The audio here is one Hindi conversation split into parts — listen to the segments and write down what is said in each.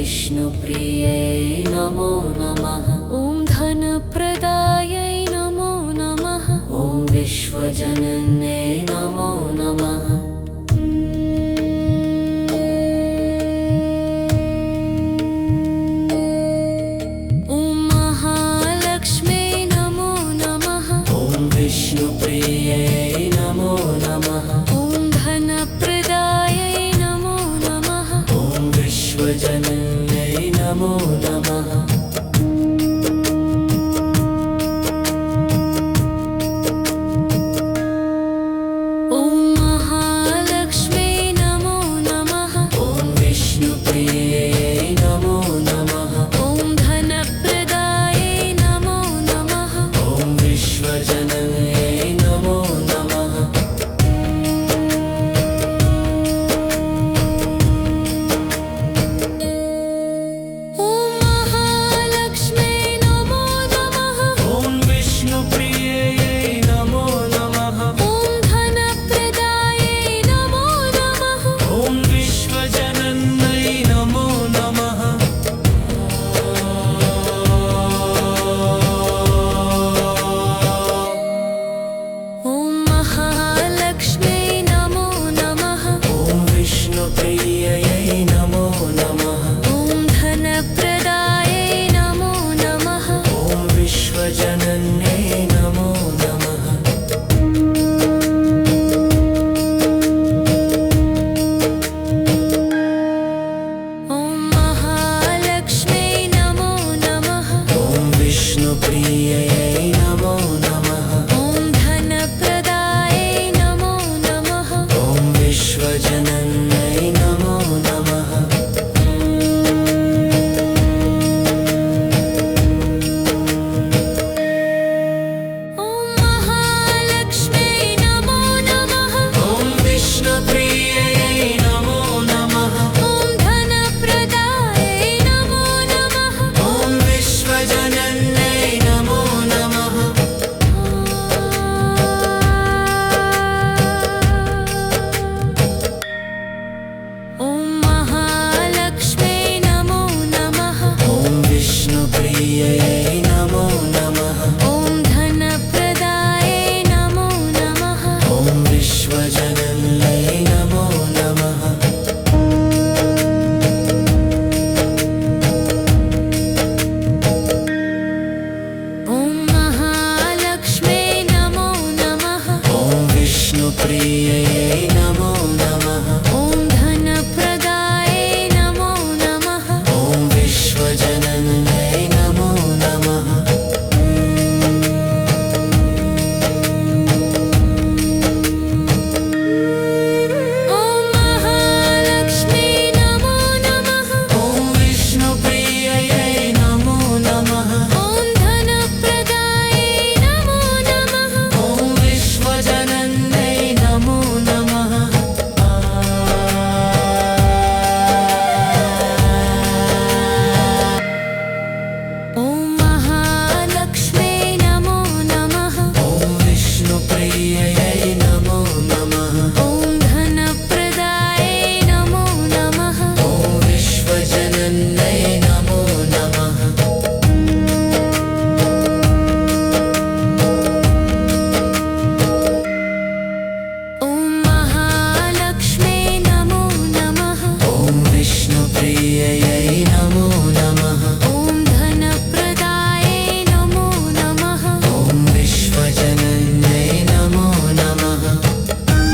विष्णुप्रियै नमो नमः। ॐ धनप्रदायै नमो नमः। ॐ विश्वजनन्यै नमो नमः। ॐ महालक्ष्म्यै नमो नमः। ॐ विष्णुप्रियै नमो नमः। ॐ धनप्रदायै नमो नमः। ॐ विश्वजनन्यै नमो नमः। ॐ महालक्ष्म्यै नमो नमः। ॐ विष्णुप्रियै नमो नमः। ॐ धनप्रदायै नमो नमः। ॐ विश्वजनन्यै नमो नमः। ॐ महालक्ष्म्यै नमो नमः। ॐ विष्णुप्रियै नमो नमः। ॐ धनप्रदायै नमो नमः। ॐ विश्वजनन्यै नमो नमः। ॐ महालक्ष्म्यै नमो नमः। ॐ विष्णुप्रियै नमो नमः। ॐ धनप्रदायै नमो नमः। ॐ विश्वजनन्यै नमो नमः। ॐ महालक्ष्म्यै नमो नमः। ॐ विष्णुप्रियै नमो नमः। ॐ धनप्रदायै नमो नमः। ॐ विश्वजनन्यै नमो नमः। ॐ महालक्ष्म्यै नमो नमः। ॐ विष्णुप्रियै नमो नमः। ॐ धनप्रदायै नमो नमः। ॐ विश्वजनन्यै नमो नमः। ॐ महालक्ष्म्यै नमो नमः। ॐ विष्णुप्रियै नमो नमः। ॐ धनप्रदायै नमो नमः। ॐ विश्वजनन्यै नमो नमः। ॐ महालक्ष्म्यै नमो नमः। ॐ विष्णुप्रियै नमो नमः। ॐ धनप्रदायै नमो नमः। ॐ विश्वजनन्यै नमो नमः। ॐ महालक्ष्म्यै नमो नमः। ॐ विष्णुप्रियै नमो नमः। ॐ धनप्रदायै नमो नमः। ॐ विश्वजनन्यै नमो नमः। ॐ महालक्ष्म्यै नमो नमः। ॐ विष्णुप्रियै नमो नमः। ॐ धनप्रदायै नमो नमः। ॐ विश्वजनन्यै नमो नमः। ॐ महालक्ष्म्यै नमो नमः। ॐ विष्णुप्रियै नमो नमः। ॐ धनप्रदायै नमो नमः। ॐ विश्वजनन्यै नमो नमः। ॐ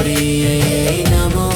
विष्णुप्रिययै नमो